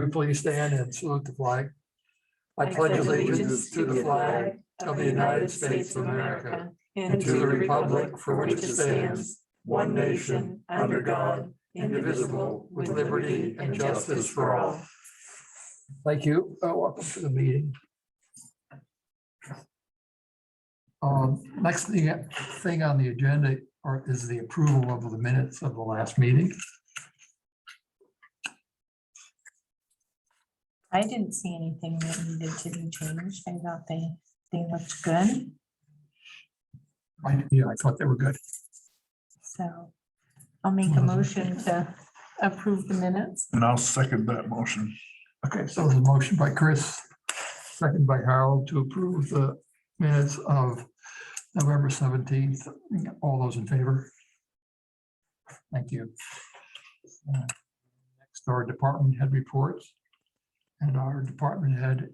Please stand and salute the flag. I pledge allegiance to the flag of the United States of America and to the republic for which it stands, one nation, under God, indivisible, with liberty and justice for all. Thank you. Welcome to the meeting. Next thing on the agenda is the approval of the minutes of the last meeting. I didn't see anything that needed to be changed. I thought they looked good. I thought they were good. So I'll make a motion to approve the minutes. And I'll second that motion. Okay, so there's a motion by Chris, second by Harold to approve the minutes of November 17th. All those in favor? Thank you. Next, our department head reports. And our department head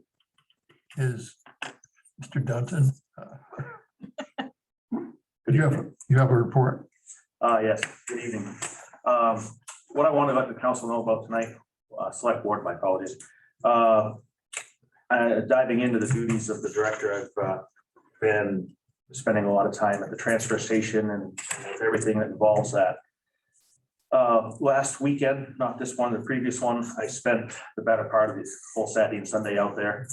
is Mr. Dunton. You have a report? Yes, good evening. What I want to let the council know about tonight, select board, my apologies. Diving into the duties of the director, I've been spending a lot of time at the transfer station and everything that involves that. Last weekend, not this one, the previous one, I spent the better part of the whole Saturday and Sunday out there.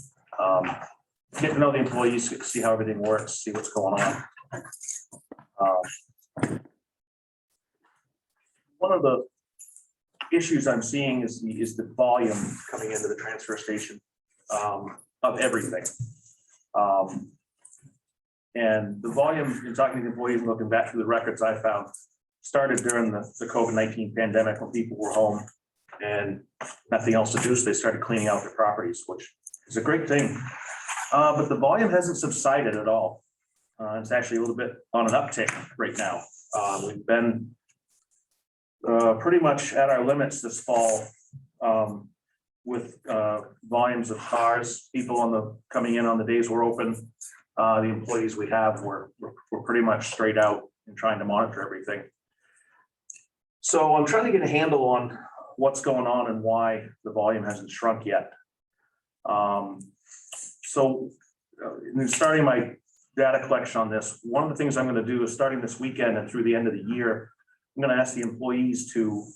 Get to know the employees, get to see how everything works, see what's going on. One of the issues I'm seeing is the volume coming into the transfer station of everything. And the volume, in talking to the employees and looking back through the records I found, started during the COVID-19 pandemic when people were home and nothing else to do, so they started cleaning out their properties, which is a great thing. But the volume hasn't subsided at all. It's actually a little bit on an uptick right now. We've been pretty much at our limits this fall with volumes of cars, people coming in on the days we're open. The employees we have, we're pretty much straight out and trying to monitor everything. So I'm trying to get a handle on what's going on and why the volume hasn't shrunk yet. Starting my data collection on this, one of the things I'm going to do is starting this weekend and through the end of the year, I'm going to ask the employees to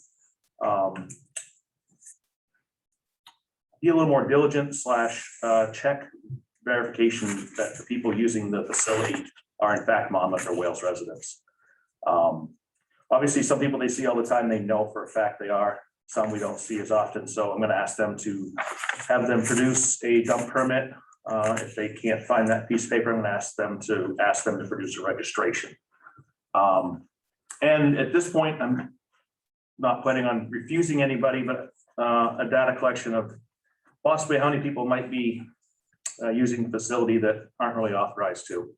be a little more diligent / check verification that the people using the facility are in fact Monmouth or Wales residents. Obviously, some people they see all the time, they know for a fact they are. Some we don't see as often. So I'm going to ask them to have them produce a dump permit. If they can't find that piece of paper, I'm going to ask them to produce a registration. And at this point, I'm not planning on refusing anybody, but a data collection of possibly how many people might be using the facility that aren't really authorized to,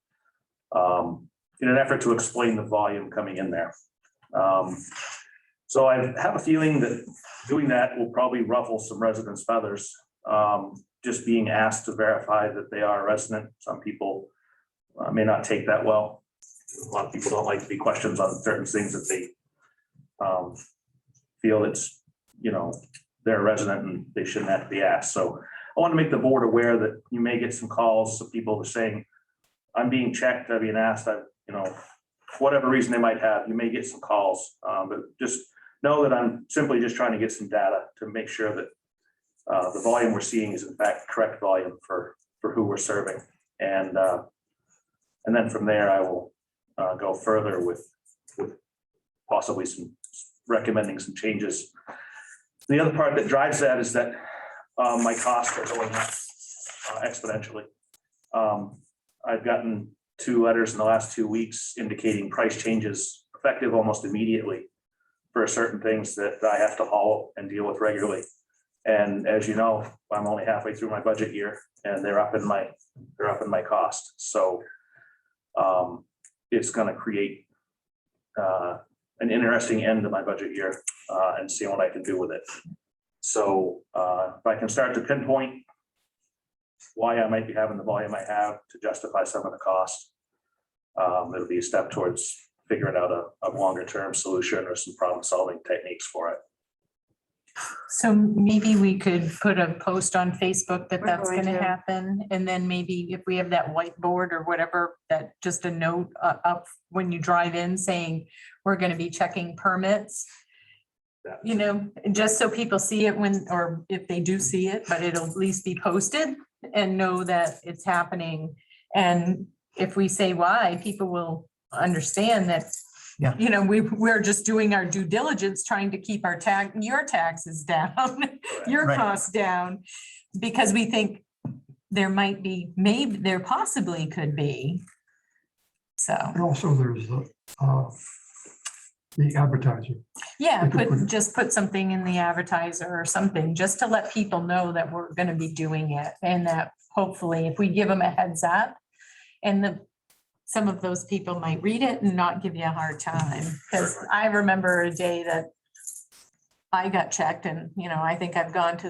in an effort to explain the volume coming in there. So I have a feeling that doing that will probably ruffle some residents' feathers, just being asked to verify that they are a resident. Some people may not take that well. A lot of people don't like to be questioned on certain things that they feel it's, they're a resident and they shouldn't have to be asked. So I want to make the board aware that you may get some calls of people saying, I'm being checked, I'm being asked, for whatever reason they might have, you may get some calls, but just know that I'm simply just trying to get some data to make sure that the volume we're seeing is in fact correct volume for who we're serving. And then from there, I will go further with possibly recommending some changes. The other part that drives that is that my costs are going up exponentially. I've gotten 2 letters in the last 2 weeks indicating price changes effective almost immediately for certain things that I have to haul and deal with regularly. And as you know, I'm only halfway through my budget year and they're up in my cost. So it's going to create an interesting end to my budget year and see what I can do with it. So if I can start to pinpoint why I might be having the volume I have to justify some of the costs, it'll be a step towards figuring out a longer term solution or some problem solving techniques for it. So maybe we could put a post on Facebook that We're that's going gonna to. happen. And then maybe if we have that whiteboard or whatever, that just a note up when you drive in saying, we're gonna be checking permits. You know, just so people see it when, or if they do see it, but it'll at least be posted and know that it's happening. And if we say why, people will understand that. Yeah. You know, we're just doing our due diligence, trying to keep our your taxes down, your Right. costs down. Because we think there might be, maybe there possibly could be. So, And also there's the advertiser. yeah, You could put- just put something in the advertiser or something, just to let people know that we're gonna be doing it. And that hopefully if we give them a heads up and some of those people might read it and not give you a hard time. Because I remember a day that I got checked and, you know, I think I've gone to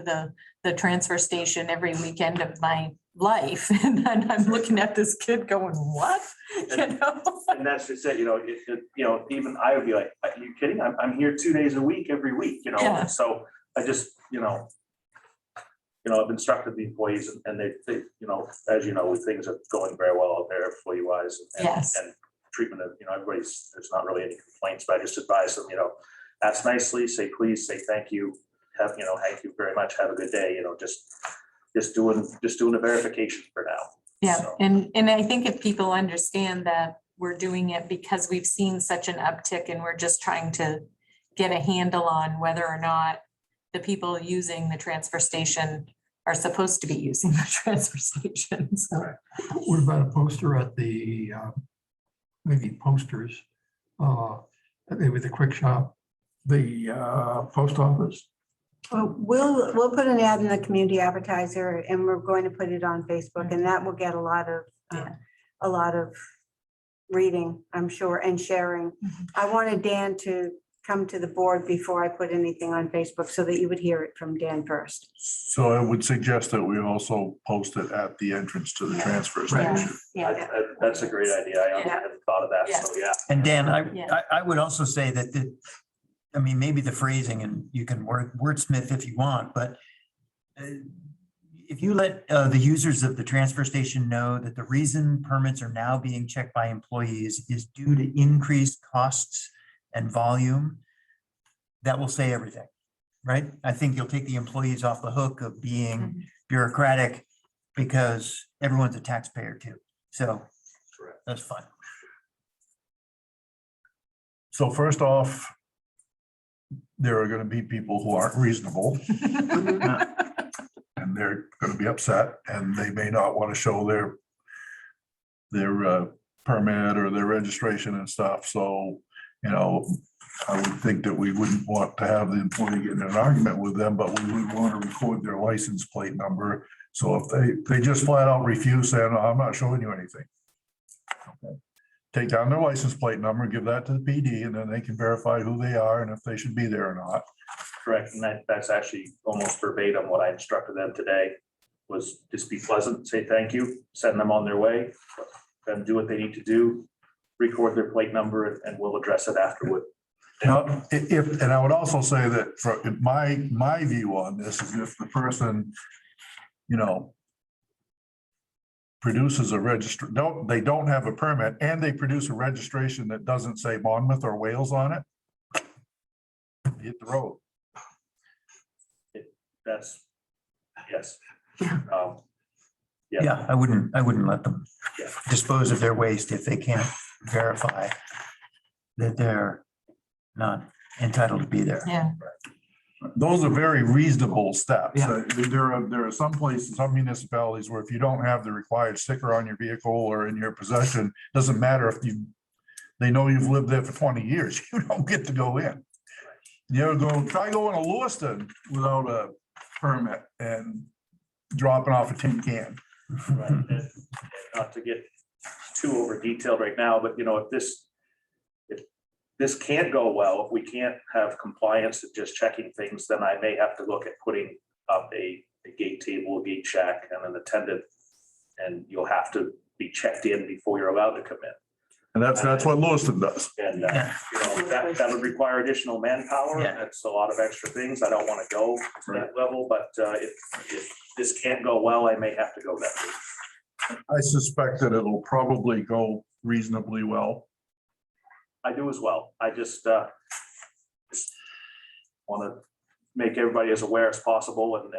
the transfer station every weekend of my life. And then I'm looking at this kid going, what? You know? And that's just it, even I would be like, are you kidding? I'm here 2 days a week, every week, Yeah. so I just, I've instructed the employees and they, as you know, things are going very well out there employee wise. Yes. And treatment of, everybody's, there's not really any complaints, but I just advise them, ask nicely, say please, say thank you, thank you very much, have a good day, just doing a verification for now. Yeah, So- and I think if people understand that we're doing it because we've seen such an uptick and we're just trying to get a handle on whether or not the people using the transfer station are supposed to be using the transfer station, so. What about a poster at the, maybe posters, maybe the quick shop, the post office? Well, we'll put an ad in the community advertiser and we're going to put it on Facebook and that will get a lot of reading, I'm sure, and sharing. I wanted Dan to come to the board before I put anything on Facebook so that you would hear it from Dan first. So I would suggest that we also post it at the entrance to the Yeah. transfer Yeah. station. Yeah, That's a great idea. I Yeah. hadn't thought of that, so yeah. And Dan, Yeah. I would also say that, I mean, maybe the phrasing and you can wordsmith if you want, but if you let the users of the transfer station know that the reason permits are now being checked by employees is due to increased costs and volume, that will say everything, right? I think you'll take the employees off the hook of being bureaucratic because everyone's a taxpayer too. So Correct. that's fine. So first off, there are going to be people who aren't reasonable and they're going to be upset and they may not want to show their permit or their registration and stuff. So, I would think that we wouldn't want to have the employee get in an argument with them, but we would want to record their license plate number. So if they just flat out refuse saying, "No, I'm not showing you anything." Okay. Take down their license plate number, give that to the PD, and then they can verify who they are and if they should be there or not. Correct, and that's actually almost verbatim what I instructed them today, was just be pleasant, say thank you, send them on their way, then do what they need to do, record their plate number, and we'll address it afterward. Now, and I would also say that for my view on this is if the person, produces a they don't have a permit and they produce a registration that doesn't say Monmouth or Wales on it, hit the road. That's, yes. Yeah, I wouldn't let them Yeah. dispose of their waste if they can't verify that they're not entitled to be there. Yeah, Those are very reasonable steps. Yeah. There are some places, some municipalities where if you don't have the required sticker on your vehicle or in your possession, doesn't matter if they know you've lived there for 20 years, you don't get to go in. Try going to Lewiston without a permit and dropping off a tin can. Right, and not to get too over detailed right now, but if this can't go well, if we can't have compliance of just checking things, then I may have to look at putting up a gate table, a gate shack and an attendant. And you'll have to be checked in before you're allowed to come in. And that's what Lewiston does. And, Yeah. that would require additional manpower. Yeah. And that's a lot of extra things. I don't want to go to that level, but if this can't go well, I may have to go that route. I suspect that it'll probably go reasonably well. I do as well. I just want to make everybody as aware as possible and,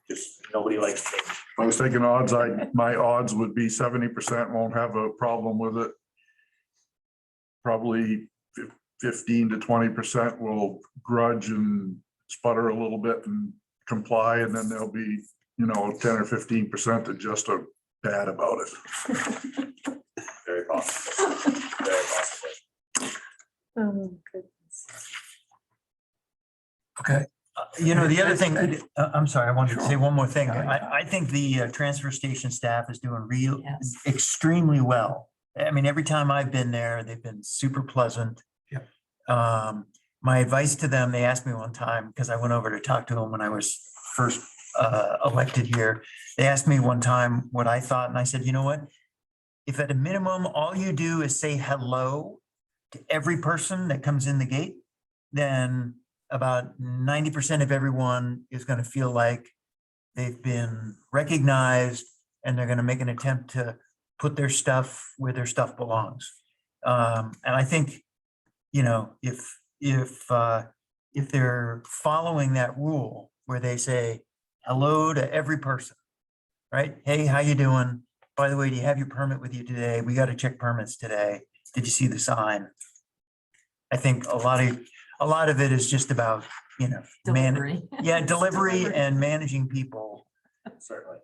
just nobody likes change. If I was taking odds, my odds would be 70% won't have a problem with it. Probably 15 to 20% will grudge and sputter a little bit and comply, and then there'll be, 10 or 15% that just are bad about it. Very possible. Very possible. Oh, goodness. Okay, The other thing, I'm sorry, I wanted to say one more thing. Sure. I think the transfer station staff is doing Yes. extremely well. I mean, every time I've been there, they've been super pleasant. Yep. My advice to them, they asked me one time, because I went over to talk to them when I was first elected here. They asked me one time what I thought, and I said, you know what? If at a minimum, all you do is say hello to every person that comes in the gate, then about 90% of everyone is going to feel like they've been recognized and they're going to make an attempt to put their stuff where their stuff belongs. And I think, if they're following that rule where they say hello to every person, right? Hey, how you doing? By the way, do you have your permit with you today? We got to check permits today. Did you see the sign? I think a lot of it is just about, Delivery. delivery and managing people. Certainly.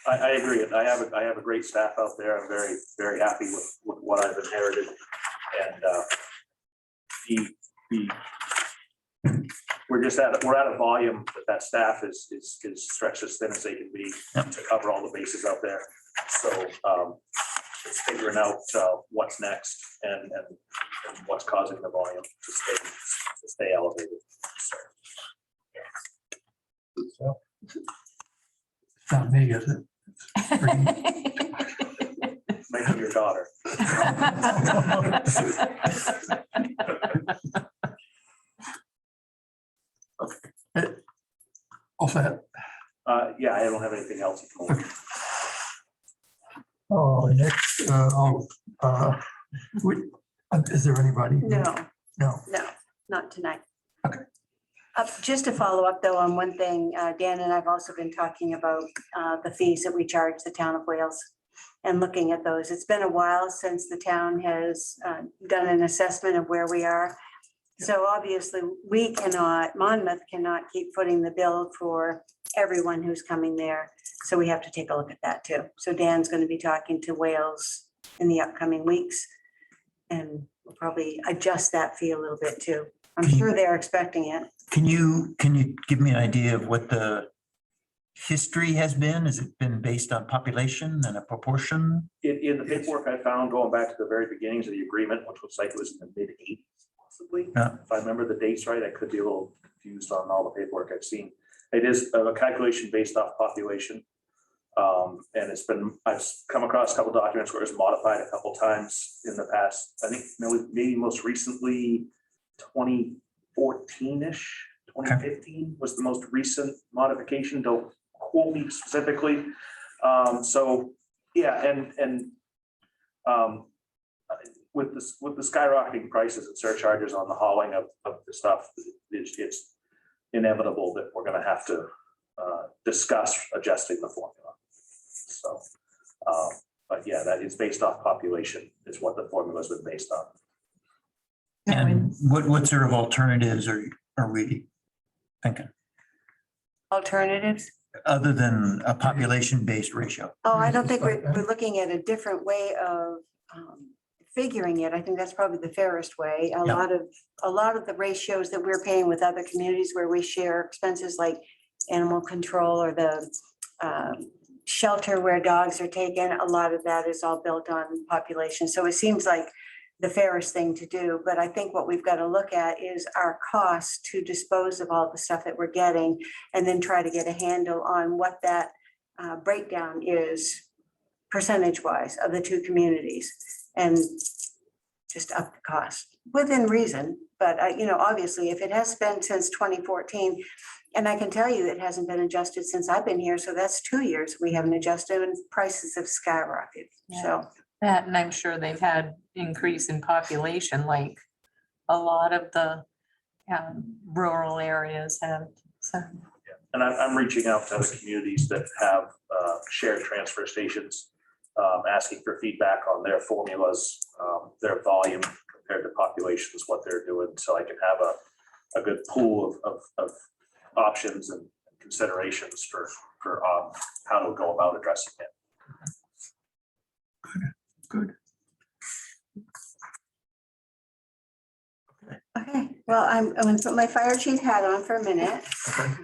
I agree. I have a great staff out there. I'm very, very happy with what I've inherited. And we're at a volume that staff is stretched as thin as they can be Yep. to cover all the bases out there. So it's figuring out what's next and what's causing the volume to stay elevated. So, it's not me, is it? maybe your daughter. All set. Yeah, I don't have anything else at the moment. Oh, next, is there anybody? No, No. no, not tonight. Okay. Just to follow up though on one thing, Dan and I've also been talking about the fees that we charge the town of Wales and looking at those. It's been a while since the town has done an assessment of where we are. So obviously, Monmouth cannot keep footing the bill for everyone who's coming there. So we have to take a look at that too. So Dan's going to be talking to Wales in the upcoming weeks. And we'll probably adjust that fee a little bit too. I'm sure they're expecting it. Can you give me an idea of what the history has been? Has it been based on population and a proportion? In the paperwork I found, going back to the very beginnings of the agreement, which looks like it was in the mid-80s, possibly. Yeah. If I remember the dates right, I could be a little confused on all the paperwork I've seen. It is a calculation based off population. And I've come across a couple documents where it was modified a couple times in the past. I think maybe most recently 2014-ish, 2015 was the most recent modification. Don't quote me specifically. So yeah, and with the skyrocketing prices and surcharges on the hauling of the stuff, it's inevitable that we're going to have to discuss adjusting the formula. So, but yeah, that is based off population is what the formula's been based on. And what sort of alternatives are we thinking, Alternatives? other than a population-based ratio? Oh, I don't think we're looking at a different way of figuring it. I think that's probably the fairest way. A lot of the ratios that we're paying with other communities where we share expenses like animal control or the shelter where dogs are taken, a lot of that is all built on population. So it seems like the fairest thing to do. But I think what we've got to look at is our costs to dispose of all the stuff that we're getting and then try to get a handle on what that breakdown is percentage wise of the two communities and just up the cost within reason. But obviously, if it has been since 2014, and I can tell you it hasn't been adjusted since I've been here, so that's 2 years we haven't adjusted and prices have skyrocketed. So That, and I'm sure they've had increase in population, like a lot of the rural areas have, so. And I'm reaching out to other communities that have shared transfer stations, asking for feedback on their formulas, their volume compared to populations, what they're doing, so I can have a good pool of options and considerations for how to go about addressing it. Good. okay, well, I'm going to put my fire chief hat on for a minute. Okay.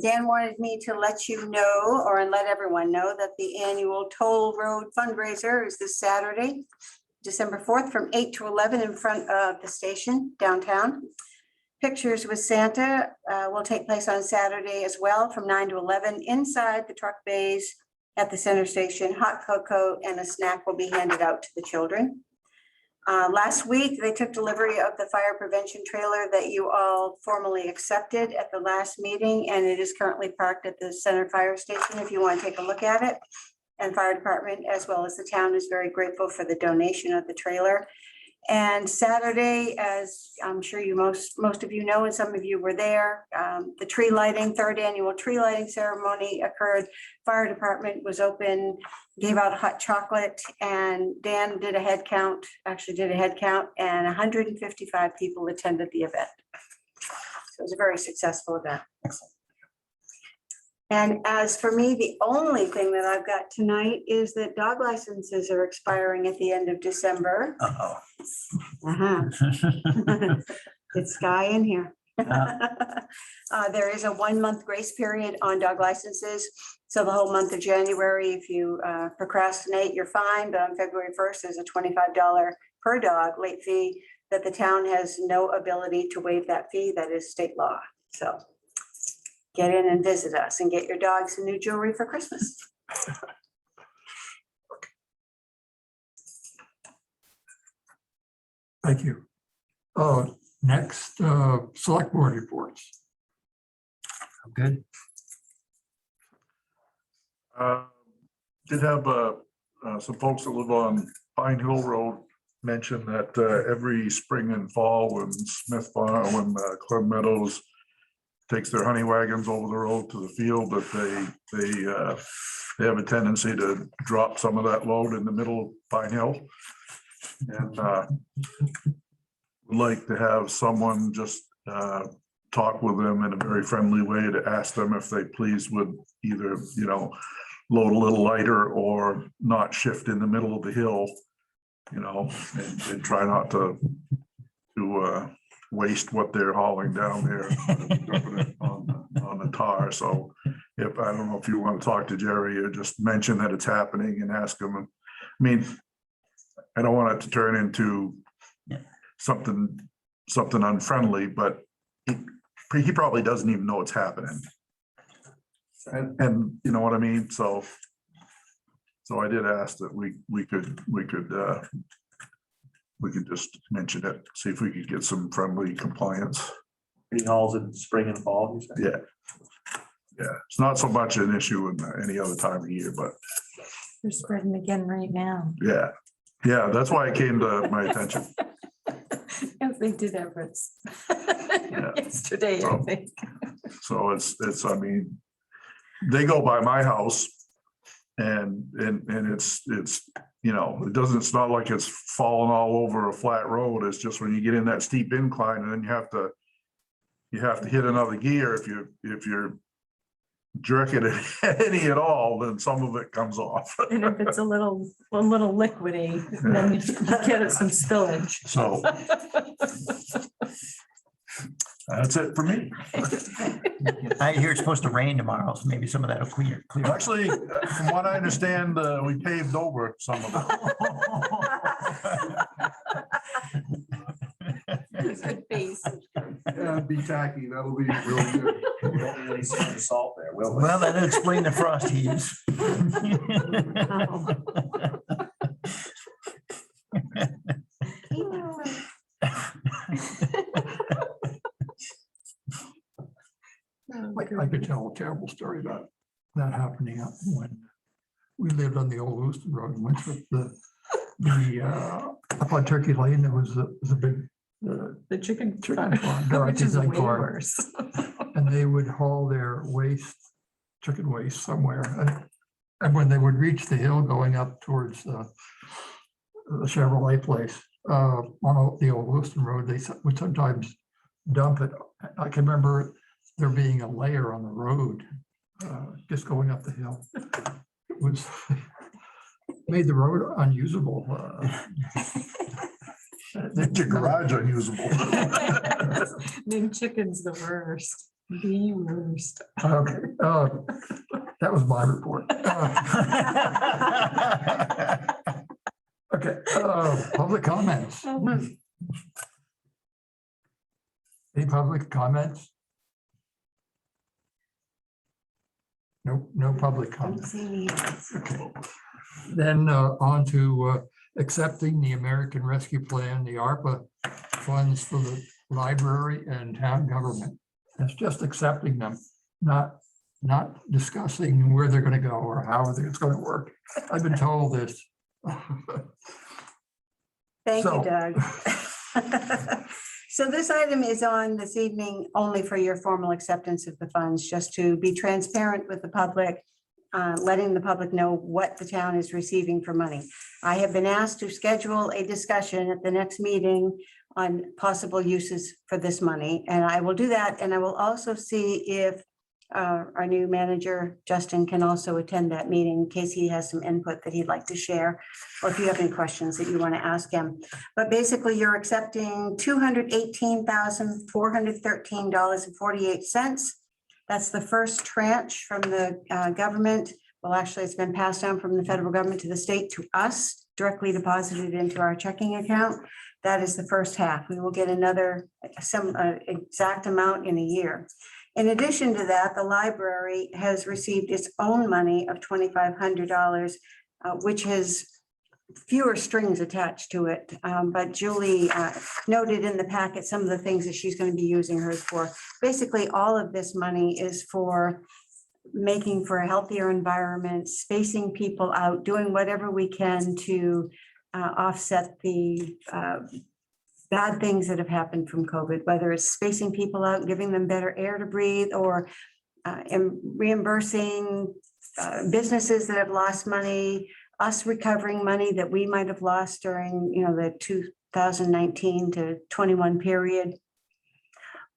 Dan wanted me to let you know, or let everyone know, that the annual Toll Road fundraiser is this Saturday, December 4th, from 8 to 11 in front of the station downtown. Pictures with Santa will take place on Saturday as well, from 9 to 11 inside the truck bays at the center station. Hot cocoa and a snack will be handed out to the children. Last week, they took delivery of the fire prevention trailer that you all formally accepted at the last meeting, and it is currently parked at the center fire station if you want to take a look at it. And fire department, as well as the town, is very grateful for the donation of the trailer. And Saturday, as I'm sure most of you know, and some of you were there, the tree lighting, third annual tree lighting ceremony occurred. Fire department was open, gave out hot chocolate, and Dan did a head count, and 155 people attended the event. So it was a very successful event. And as for me, the only thing that I've got tonight is that dog licenses are expiring at the end of December. Uh-oh. It's Sky in here. There is a 1-month grace period on dog licenses. So the whole month of January, if you procrastinate, you're fine. But on February 1st, there's a $25 per dog late fee that the town has no ability to waive that fee. That is state law. So get in and visit us and get your dog some new jewelry for Christmas. Thank you. Next, select board reports. Good. Did have some folks that live on Pine Hill Road mention that every spring and fall when Smith Farm, when Club Meadows takes their honey wagons over the road to the field, that they have a tendency to drop some of that load in the middle of Pine Hill. And would like to have someone just talk with them in a very friendly way to ask them if they please would either, load a little lighter or not shift in the middle of the hill, and try not to waste what they're hauling down there dumping it on the tar. So if, I don't know if you want to talk to Jerry or just mention that it's happening and ask him. I mean, I don't want it to turn into something unfriendly, but he probably doesn't even know it's happening. And you know what I mean? So I did ask that we could just mention it, see if we could get some friendly compliance. Green hauls in spring and fall, you said? Yeah, it's not so much an issue in any other time of year, but They're spreading again right now. yeah, that's why it came to my attention. Yes, they did efforts. Yesterday, I So- think. So it's, I mean, they go by my house and it's, it's not like it's falling all over a flat road. It's just when you get in that steep incline and then you have to hit another gear. If you're jerking it any at all, then some of it comes off. And if it's a little liquidy, then you get some spillage. So that's it for me. I hear it's supposed to rain tomorrow, so maybe some of that'll clear. Actually, from what I understand, we paved over some of Good face. it. Yeah, be tacky, that'll be really good. Don't really see the salt there. will. Well, that'll explain the frost heaves. I could tell a terrible story about that happening when we lived on the old Lewiston Road in Winthrop. Up on Turkey Lane, there was a big The chicken. chicken farm. there, I Which think is they way call it. worse. And they would haul their waste, chicken waste somewhere. And when they would reach the hill going up towards the Chevrolet place on the old Lewiston Road, they would sometimes dump it. I can remember there being a layer on the road just going up the hill. It was made the road unusable. Make your garage unusable. Then chicken's the worst, the worst. Okay, that was my report. Okay, public comments. Any public comments? Nope, no public comments. Okay. Then on to accepting the American Rescue Plan, the ARPA funds for the library and town government. It's just accepting them, not discussing where they're going to go or how it's going to work. I've been told this. Thank you, So- Doug. So this item is on this evening only for your formal acceptance of the funds, just to be transparent with the public, letting the public know what the town is receiving for money. I have been asked to schedule a discussion at the next meeting on possible uses for this money, and I will do that. And I will also see if our new manager, Justin, can also attend that meeting in case he has some input that he'd like to share, or if you have any questions that you want to ask him. But basically, you're accepting $218,413.48. That's the first tranche from the government. Well, actually, it's been passed down from the federal government to the state to us, directly deposited into our checking account. That is the first half. We will get another exact amount in a year. In addition to that, the library has received its own money of $2,500, which has fewer strings attached to it. But Julie noted in the packet some of the things that she's going to be using hers for. Basically, all of this money is for making for a healthier environment, spacing people out, doing whatever we can to offset the bad things that have happened from COVID, whether it's spacing people out, giving them better air to breathe, or reimbursing businesses that have lost money, us recovering money that we might have lost during, the 2019 to 21 period,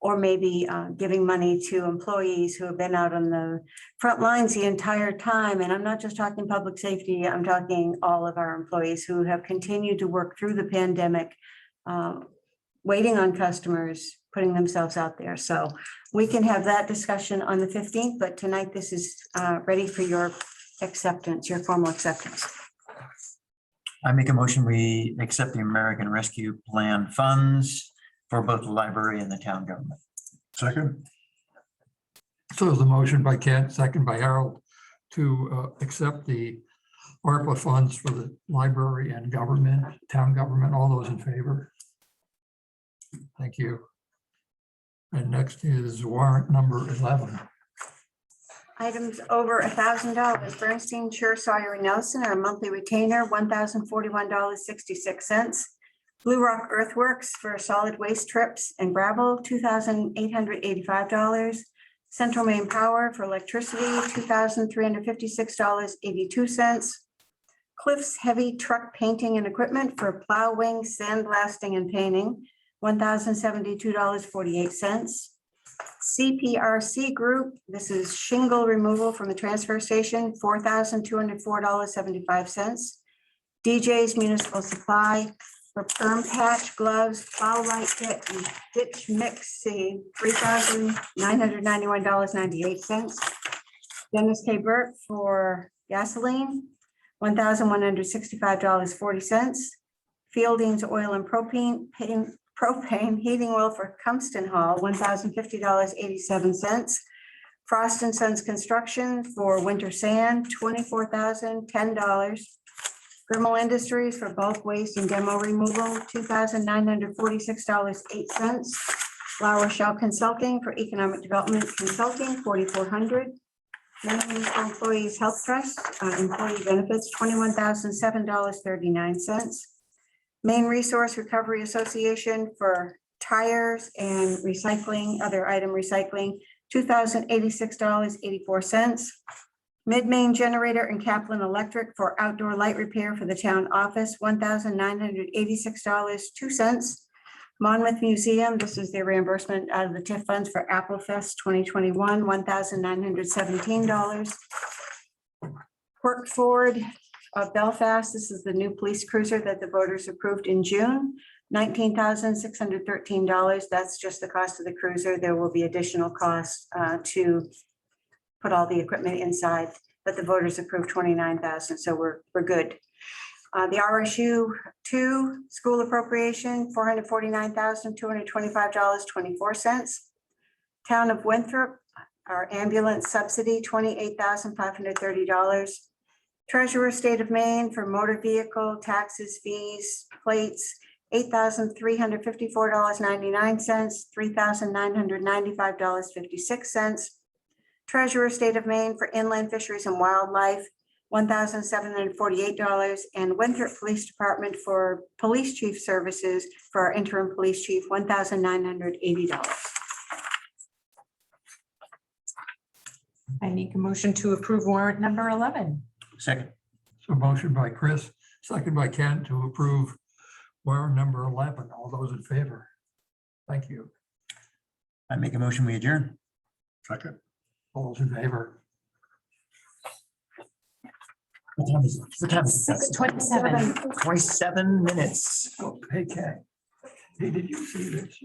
or maybe giving money to employees who have been out on the front lines the entire time. And I'm not just talking public safety, I'm talking all of our employees who have continued to work through the pandemic, waiting on customers, putting themselves out there. So we can have that discussion on the 15th, but tonight this is ready for your acceptance, your formal acceptance. I make a motion, we accept the American Rescue Plan funds for both the library and the town government. Second, So there's a motion by Kent, second by Harold, to accept the ARPA funds for the library and government, town government. All those in favor? Thank you. And next is warrant number 11. Items over $1,000. Bernstein, Sure, Sawyer, and Nelson, our monthly retainer, $1,041.66. Blue Rock Earthworks for solid waste trips and gravel, $2,885. Central Maine Power for electricity, $2,356.82. Cliffs Heavy Truck Painting and Equipment for plowing, sandblasting, and painting, $1,072.48. CPRC Group, this is shingle removal from the transfer station, $4,204.75. DJ's Municipal Supply for perm patch, gloves, plow light kit, and ditch mixing, $3,991.98. Dennis K. Burke for gasoline, $1,165.40. Fielding's Oil and Propane heating oil for Cumston Hall, $1,050.87. Frost and Sons Construction for winter sand, $24,010. Grimmel Industries for bulk waste and demo removal, $2,946.08. La Rochelle Consulting for economic development consulting, $4,400. Maine Employees Health Trust, employee benefits, $21,007.39. Maine Resource Recovery Association for tires and recycling, other item recycling, $2,086.84. Mid-Maine Generator and Kaplan Electric for outdoor light repair for the town office, $1,986.02. Monmouth Museum, this is their reimbursement out of the TIF funds for Apple Fest 2021, $1,917. Quirk Ford of Belfast, this is the new police cruiser that the voters approved in June, $19,613. That's just the cost of the cruiser. There will be additional costs to put all the equipment inside, but the voters approved $29,000, so we're good. The RSU 2 school appropriation, $449,225.24. Town of Winthrop, our ambulance subsidy, $28,530. Treasurer State of Maine for motor vehicle taxes, fees, plates, $8,354.99, $3,995.56. Treasurer State of Maine for inland fisheries and wildlife, $1,748, and Winthrop Police Department for police chief services for our interim police chief, $1,980. I make a motion to approve warrant number 11. Second. So motion by Chris, second by Ken to approve warrant number 11. All those in favor? Thank you. I make a motion, we adjourn. Second. All those in favor? What time is it? What time is it? 6:27. 27 minutes. Oh, hey, Ken. Hey, did you see this?